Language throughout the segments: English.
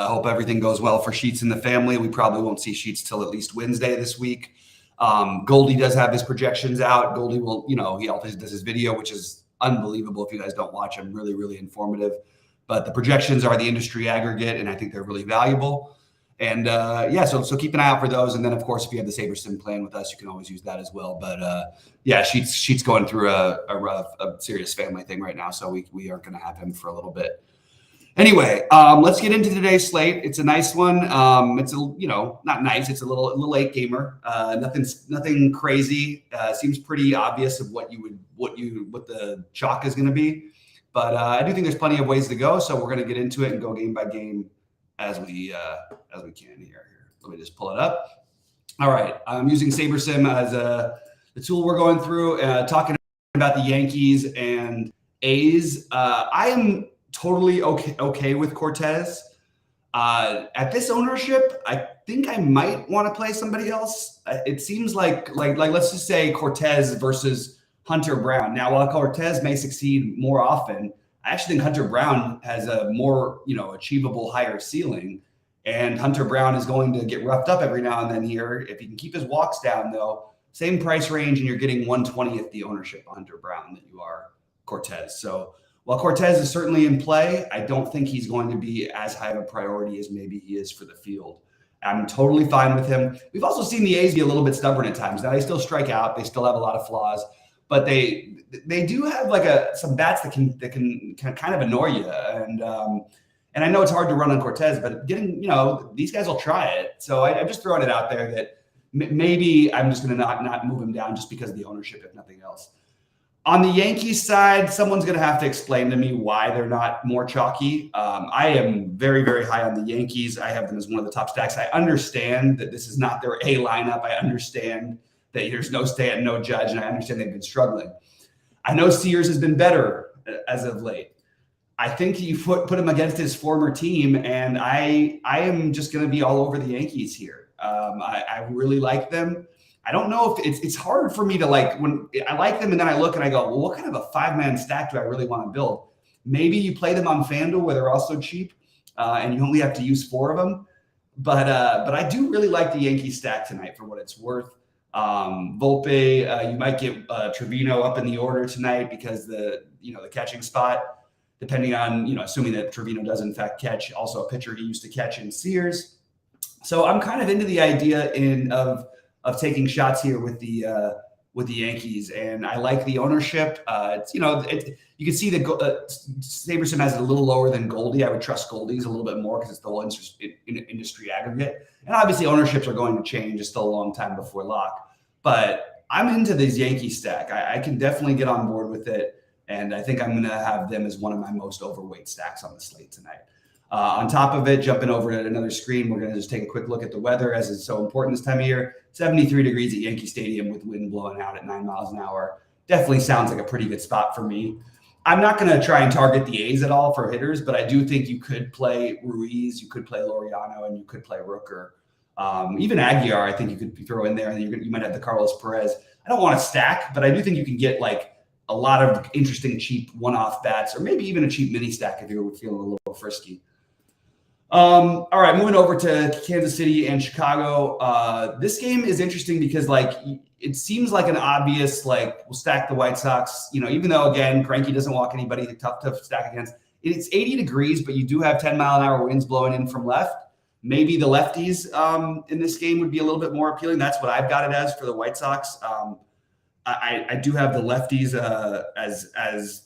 Hope everything goes well for Sheets and the family. We probably won't see Sheets till at least Wednesday this week. Goldie does have his projections out. Goldie will, he always does his video, which is unbelievable. If you guys don't watch him, really, really informative. But the projections are the industry aggregate, and I think they're really valuable. And so keep an eye out for those. And then, of course, if you have the SaberSim plan with us, you can always use that as well. But Sheets going through a serious family thing right now, so we aren't going to have him for a little bit. Anyway, let's get into today's slate. It's a nice one. It's not nice. It's a little late gamer. Nothing crazy. Seems pretty obvious of what the chalk is going to be. But I do think there's plenty of ways to go. So we're going to get into it and go game by game as we can here. Let me just pull it up. All right, I'm using SaberSim as the tool we're going through, talking about the Yankees and A's. I am totally okay with Cortez. At this ownership, I think I might want to play somebody else. It seems like let's just say Cortez versus Hunter Brown. Now, while Cortez may succeed more often, I actually think Hunter Brown has a more achievable higher ceiling, and Hunter Brown is going to get roughed up every now and then here. If he can keep his walks down, though, same price range, and you're getting 1/20th the ownership on Hunter Brown that you are Cortez. So while Cortez is certainly in play, I don't think he's going to be as high of a priority as maybe he is for the field. I'm totally fine with him. We've also seen the A's be a little bit stubborn at times. Now, they still strike out. They still have a lot of flaws, but they do have some bats that can kind of annoy you. And I know it's hard to run on Cortez, but these guys will try it. So I'm just throwing it out there that maybe I'm just going to not move him down just because of the ownership, if nothing else. On the Yankees side, someone's going to have to explain to me why they're not more chalky. I am very, very high on the Yankees. I have them as one of the top stacks. I understand that this is not their A lineup. I understand that there's no Stanton, no Judge, and I understand they've been struggling. I know Sears has been better as of late. I think you put him against his former team, and I am just going to be all over the Yankees here. I really like them. I don't know if it's hard for me to when I like them and then I look and I go, well, what kind of a 5-man stack do I really want to build? Maybe you play them on FanDuel where they're also cheap and you only have to use 4 of them. But I do really like the Yankee stack tonight for what it's worth. Volpe, you might get Trevino up in the order tonight because the catching spot, depending on, assuming that Trevino does in fact catch, also a pitcher he used to catch in Sears. So I'm kind of into the idea of taking shots here with the Yankees, and I like the ownership. You can see that SaberSim has it a little lower than Goldie. I would trust Goldie's a little bit more because it's the whole industry aggregate, and obviously ownerships are going to change. It's still a long time before lock, but I'm into this Yankee stack. I can definitely get on board with it, and I think I'm going to have them as one of my most overweight stacks on the slate tonight. On top of it, jumping over to another screen, we're going to just take a quick look at the weather as it's so important this time of year. 73 degrees at Yankee Stadium with wind blowing out at 9 miles an hour. Definitely sounds like a pretty good spot for me. I'm not going to try and target the A's at all for hitters, but I do think you could play Ruiz, you could play Laureano, and you could play Rooker. Even Aguiar, I think you could throw in there, and you might have the Carlos Perez. I don't want to stack, but I do think you can get a lot of interesting cheap one-off bats, or maybe even a cheap mini stack if you're feeling a little frisky. All right, moving over to Kansas City and Chicago. This game is interesting because it seems like an obvious we'll stack the White Sox. Even though again Greinke doesn't walk anybody, tough to stack against. It's 80 degrees, but you do have 10-mile-an-hour winds blowing in from left. Maybe the lefties in this game would be a little bit more appealing. That's what I've got it as for the White Sox. I do have the lefties as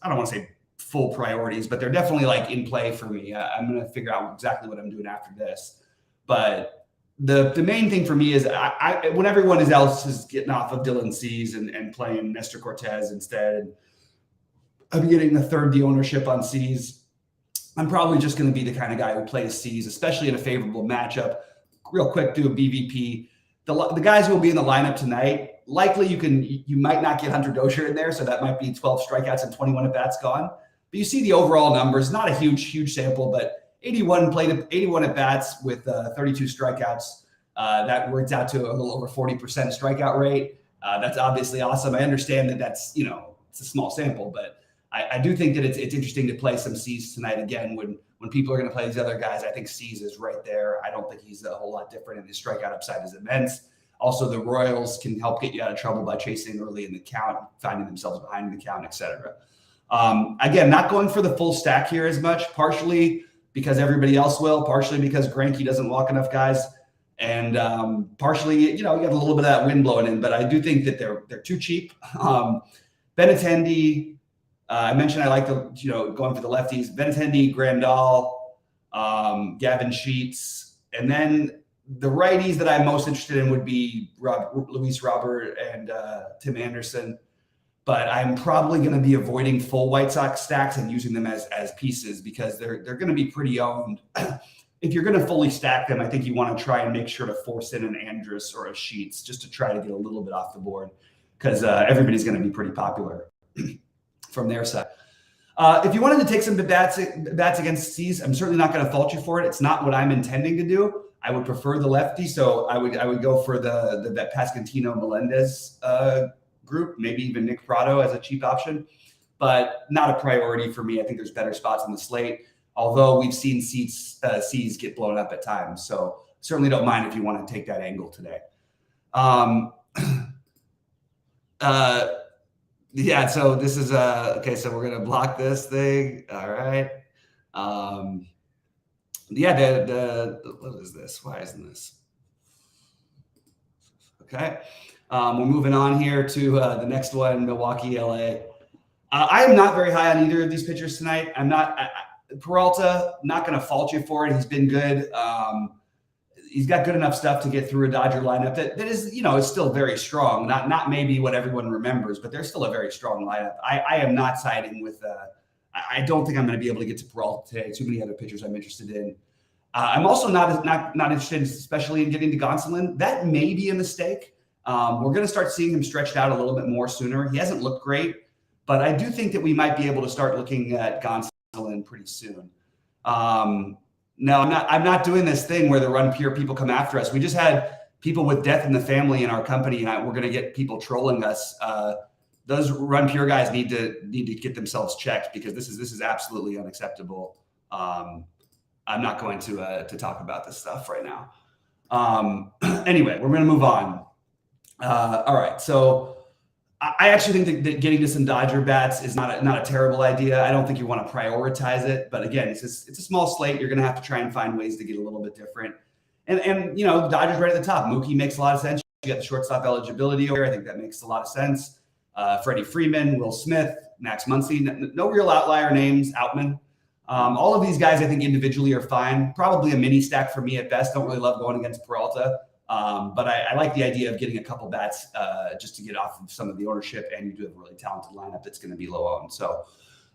I don't want to say full priorities, but they're definitely in play for me. I'm going to figure out exactly what I'm doing after this. But the main thing for me is when everyone else is getting off of Dylan Cease and playing Nestor Cortez instead, and I'm getting a third the ownership on Cease, I'm probably just going to be the kind of guy who plays Cease, especially in a favorable matchup. Real quick, do a BVP. The guys who will be in the lineup tonight, likely you might not get Hunter Dozier in there, so that might be 12 strikeouts and 21 at-bats gone. But you see the overall numbers, not a huge sample, but 81 at-bats with 32 strikeouts. That works out to a little over 40% strikeout rate. That's obviously awesome. I understand that that's, it's a small sample, but I do think that it's interesting to play some Cease tonight again when people are going to play these other guys, I think Cease is right there. I don't think he's a whole lot different, and his strikeout upside is immense. Also, the Royals can help get you out of trouble by chasing early in the count, finding themselves behind the count, etc. Again, not going for the full stack here as much, partially because everybody else will, partially because Greinke doesn't walk enough guys, and partially, you got a little bit of that wind blowing in. But I do think that they're too cheap. Benintendi, I mentioned I like the going for the lefties. Benintendi, Grandal, Gavin Sheets, and then the righties that I'm most interested in would be Luis Robert and Tim Anderson. But I'm probably going to be avoiding full White Sox stacks and using them as pieces because they're going to be pretty owned. If you're going to fully stack them, I think you want to try and make sure to force in an Andrus or a Sheets just to try to get a little bit off the board because everybody's going to be pretty popular from their side. If you wanted to take some bats against Cease, I'm certainly not going to fault you for it. It's not what I'm intending to do. I would prefer the lefty, so I would go for the Pasquantino Melendez group, maybe even Nick Prado as a cheap option, but not a priority for me. I think there's better spots on the slate, although we've seen Cease get blown up at times. So certainly don't mind if you want to take that angle today. Yeah, so this is okay, so we're going to block this thing. All right. Yeah, what is this? Why isn't this? Okay. We're moving on here to the next one, Milwaukee, LA. I am not very high on either of these pitchers tonight. Peralta, not going to fault you for it. He's been good. He's got good enough stuff to get through a Dodger lineup that is, is still very strong. Not maybe what everyone remembers, but they're still a very strong lineup. I am not siding with. I don't think I'm going to be able to get to Peralta today. Too many other pitchers I'm interested in. I'm also not interested, especially in getting to Gonsolin. That may be a mistake. We're going to start seeing him stretched out a little bit more sooner. He hasn't looked great, but I do think that we might be able to start looking at Gonsolin pretty soon. No, I'm not doing this thing where the run pure people come after us. We just had people with death in the family in our company, and we're going to get people trolling us. Those run pure guys need to get themselves checked because this is absolutely unacceptable. I'm not going to talk about this stuff right now. Anyway, we're going to move on. All right, so I actually think that getting to some Dodger bats is not a terrible idea. I don't think you want to prioritize it, but again, it's a small slate. You're going to have to try and find ways to get a little bit different. And the Dodgers right at the top. Mookie makes a lot of sense. You got the shortstop eligibility over here. I think that makes a lot of sense. Freddie Freeman, Will Smith, Max Muncy. No real outlier names. Outman. All of these guys, I think individually are fine. Probably a mini stack for me at best. Don't really love going against Peralta. But I like the idea of getting a couple bats just to get off of some of the ownership, and you do have a really talented lineup that's going to be low owned. So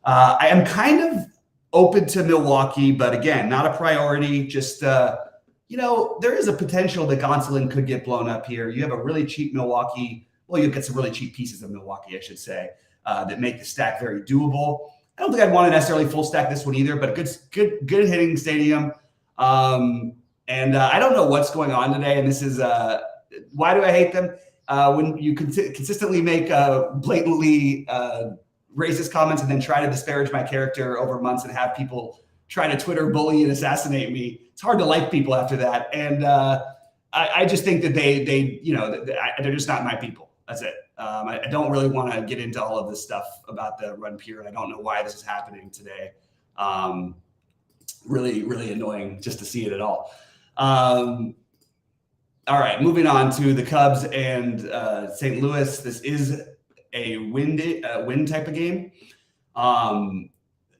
I am kind of open to Milwaukee, but again, not a priority. Just there is a potential that Gonsolin could get blown up here. You have a really cheap Milwaukee. Well, you'll get some really cheap pieces of Milwaukee, I should say, that make the stack very doable. I don't think I'd want to necessarily full stack this one either, but a good hitting stadium. And I don't know what's going on today. And this is why do I hate them? When you consistently make blatantly racist comments and then try to disparage my character over months and have people try to Twitter bully and assassinate me, it's hard to like people after that. And I just think that they're just not my people. That's it. I don't really want to get into all of this stuff about the run pure. I don't know why this is happening today. Really, really annoying just to see it at all. All right, moving on to the Cubs and St. Louis. This is a wind type of game.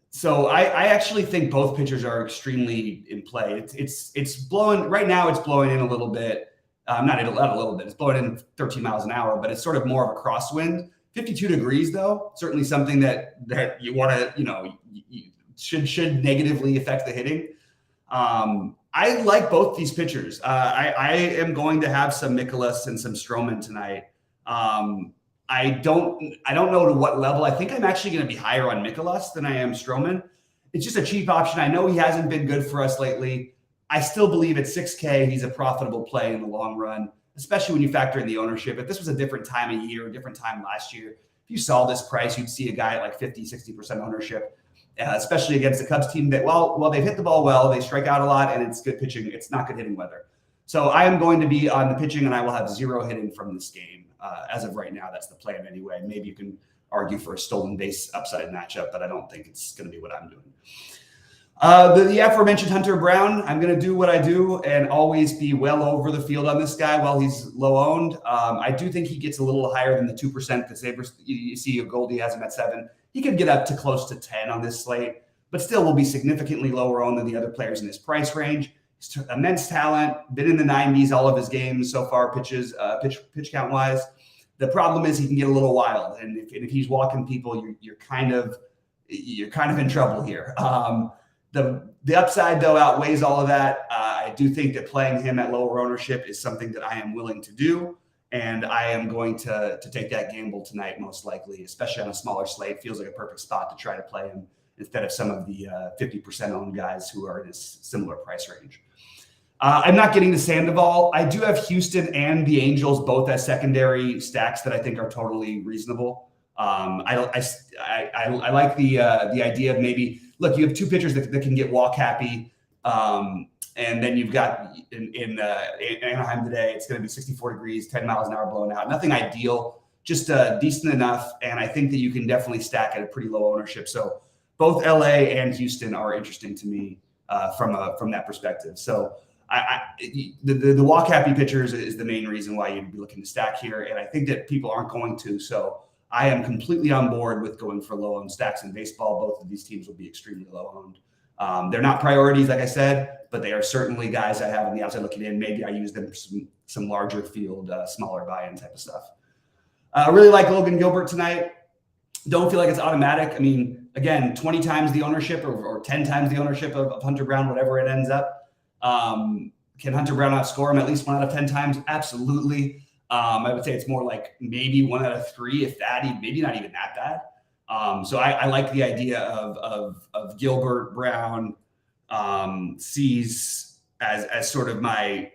So I actually think both pitchers are extremely in play. It's blowing right now. It's blowing in a little bit. Not a little bit. It's blowing in 13 miles an hour, but it's sort of more of a crosswind. 52 degrees though, certainly something that you want to should negatively affect the hitting. I like both these pitchers. I am going to have some Mikolas and some Stroman tonight. I don't know to what level. I think I'm actually going to be higher on Mikolas than I am Stroman. It's just a cheap option. I know he hasn't been good for us lately. I still believe at 6K, he's a profitable play in the long run, especially when you factor in the ownership. If this was a different time of year, a different time last year, if you saw this price, you'd see a guy at like 50, 60% ownership. especially against the Cubs team that, while they've hit the ball well, they strike out a lot, and it's good pitching. It's not good hitting weather. So I am going to be on the pitching, and I will have 0 hitting from this game. As of right now, that's the plan anyway. Maybe you can argue for a stolen base upside matchup, but I don't think it's going to be what I'm doing. The aforementioned Hunter Brown, I'm going to do what I do and always be well over the field on this guy while he's low owned. I do think he gets a little higher than the 2% because you see Goldie has him at 7. He could get up to close to 10 on this slate, but still will be significantly lower owned than the other players in his price range. He's immense talent, been in the 90s all of his games so far, pitch count wise. The problem is he can get a little wild, and if he's walking people, you're kind of in trouble here. The upside, though, outweighs all of that. I do think that playing him at lower ownership is something that I am willing to do, and I am going to take that gamble tonight, most likely, especially on a smaller slate. Feels like a perfect spot to try to play him instead of some of the 50% owned guys who are in a similar price range. I'm not getting to Sandoval. I do have Houston and the Angels both as secondary stacks that I think are totally reasonable. I like the idea of maybe, look, you have 2 pitchers that can get walk happy. And then you've got in Anaheim today, it's going to be 64 degrees, 10 miles an hour blowing out. Nothing ideal, just decent enough. And I think that you can definitely stack at a pretty low ownership. So both LA and Houston are interesting to me from that perspective. So the walk happy pitchers is the main reason why you'd be looking to stack here. And I think that people aren't going to. So I am completely on board with going for low owned stacks in baseball. Both of these teams will be extremely low owned. They're not priorities, like I said, but they are certainly guys I have on the outside looking in. Maybe I use them for some larger field, smaller buy-in type of stuff. I really like Logan Gilbert tonight. Don't feel like it's automatic. I mean, again, 20 times the ownership or 10 times the ownership of Hunter Brown, whatever it ends up. Can Hunter Brown outscore him at least 1 out of 10 times? Absolutely. I would say it's more like maybe 1 out of 3, if that, maybe not even that bad. So I like the idea of Gilbert, Brown, Cease as sort of my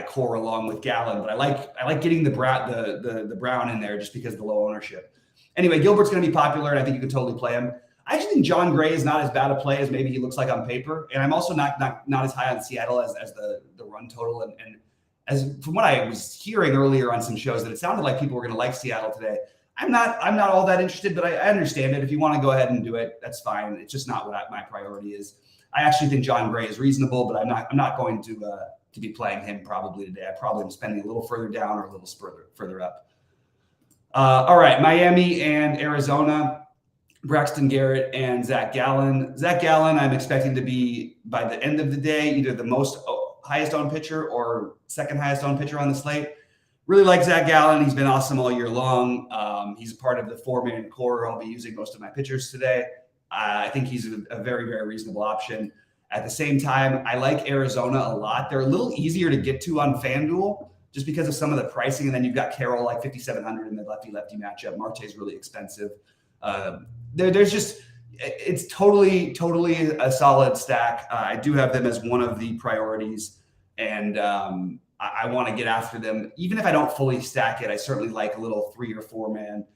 core along with Gallen, but I like getting the Brown in there just because of the low ownership. Anyway, Gilbert's going to be popular, and I think you can totally play him. I actually think John Gray is not as bad a play as maybe he looks like on paper, and I'm also not as high on Seattle as the run total and as from what I was hearing earlier on some shows that it sounded like people were going to like Seattle today. I'm not all that interested, but I understand it. If you want to go ahead and do it, that's fine. It's just not what my priority is. I actually think John Gray is reasonable, but I'm not going to be playing him probably today. I probably am spending a little further down or a little further up. All right, Miami and Arizona. Braxton Garrett and Zach Gallen. Zach Gallen, I'm expecting to be, by the end of the day, either the highest owned pitcher or second highest owned pitcher on the slate. Really like Zach Gallen. He's been awesome all year long. He's part of the 4-man core. I'll be using most of my pitchers today. I think he's a very, very reasonable option. At the same time, I like Arizona a lot. They're a little easier to get to on FanDuel just because of some of the pricing. And then you've got Carroll like 5,700 in the lefty-lefty matchup. Marte's really expensive. It's totally a solid stack. I do have them as one of the priorities, and I want to get after them. Even if I don't fully stack it, I certainly like a little 3 or 4 man.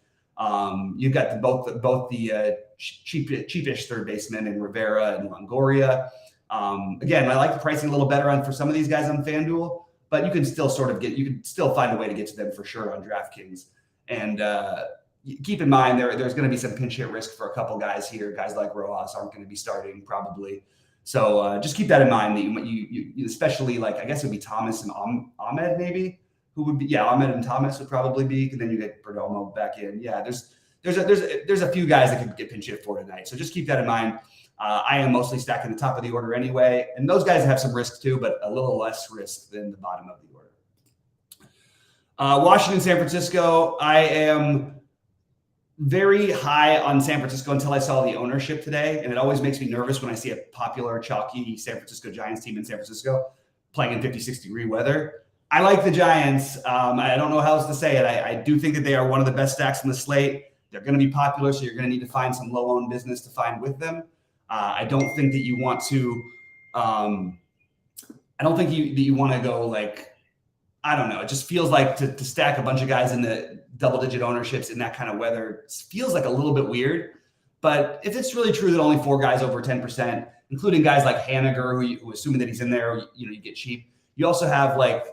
You've got both the cheapish third baseman in Rivera and Longoria. Again, I like the pricing a little better for some of these guys on FanDuel, but you can still you can still find a way to get to them for sure on DraftKings. And keep in mind, there's going to be some pinch hit risk for a couple guys here. Guys like Rojas aren't going to be starting probably. So just keep that in mind. That you especially like, I guess it would be Thomas and Ahmed maybe, who would be, yeah, Ahmed and Thomas would probably be, and then you get Perdomo back in. Yeah, there's a few guys that could get pinch hit for tonight. So just keep that in mind. I am mostly stacking the top of the order anyway, and those guys have some risk too, but a little less risk than the bottom of the order. Washington, San Francisco. I am very high on San Francisco until I saw the ownership today, and it always makes me nervous when I see a popular, chalky San Francisco Giants team in San Francisco playing in 56-degree weather. I like the Giants. I don't know how else to say it. I do think that they are one of the best stacks in the slate. They're going to be popular, so you're going to need to find some low-owned business to find with them. I don't think that you want to. I don't think that you want to go like. I don't know. It just feels like to stack a bunch of guys in the double-digit ownerships in that kind of weather feels like a little bit weird. But if it's really true that only 4 guys over 10%, including guys like Haniger, who assuming that he's in there, you get cheap. You also have like,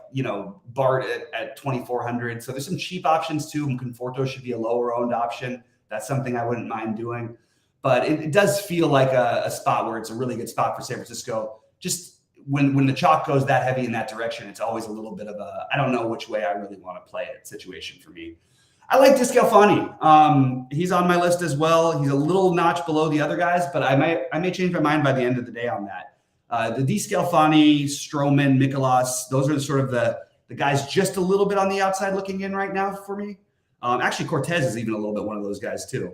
Bart at 2,400. So there's some cheap options too. Conforto should be a lower owned option. That's something I wouldn't mind doing. But it does feel like a spot where it's a really good spot for San Francisco. Just when the chalk goes that heavy in that direction, it's always a little bit of I don't know which way I really want to play it situation for me. I like DeScalfani. He's on my list as well. He's a little notch below the other guys, but I may change my mind by the end of the day on that. The DeScalfani, Stroman, Mikolas, those are sort of the guys just a little bit on the outside looking in right now for me. Actually, Cortez is even a little bit one of those guys too.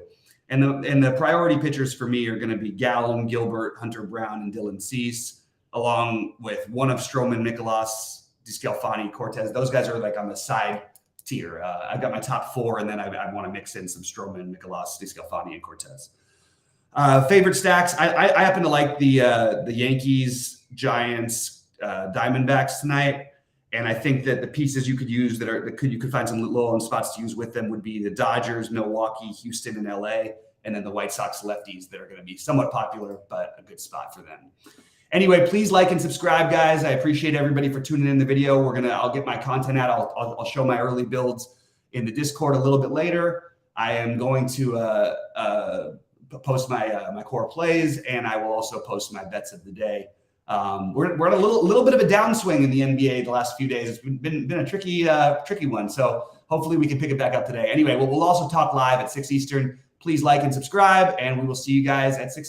And the priority pitchers for me are going to be Gallen, Gilbert, Hunter Brown, and Dylan Cease, along with one of Stroman, Mikolas, DeScalfani, Cortez. Those guys are like on the side tier. I've got my top 4, and then I want to mix in some Stroman, Mikolas, DeScalfani, and Cortez. Favorite stacks. I happen to like the Yankees, Giants, Diamondbacks tonight. And I think that the pieces you could use you could find some low-owned spots to use with them would be the Dodgers, Milwaukee, Houston, and LA, and then the White Sox lefties that are going to be somewhat popular, but a good spot for them. Anyway, please like and subscribe, guys. I appreciate everybody for tuning in the video. I'll get my content out. I'll show my early builds in the Discord a little bit later. I am going to post my core plays, and I will also post my bets of the day. We're on a little bit of a downswing in the NBA the last few days. It's been a tricky one. So hopefully we can pick it back up today. Anyway, we'll also talk live at 6 Eastern. Please like and subscribe, and we will see you guys at 6.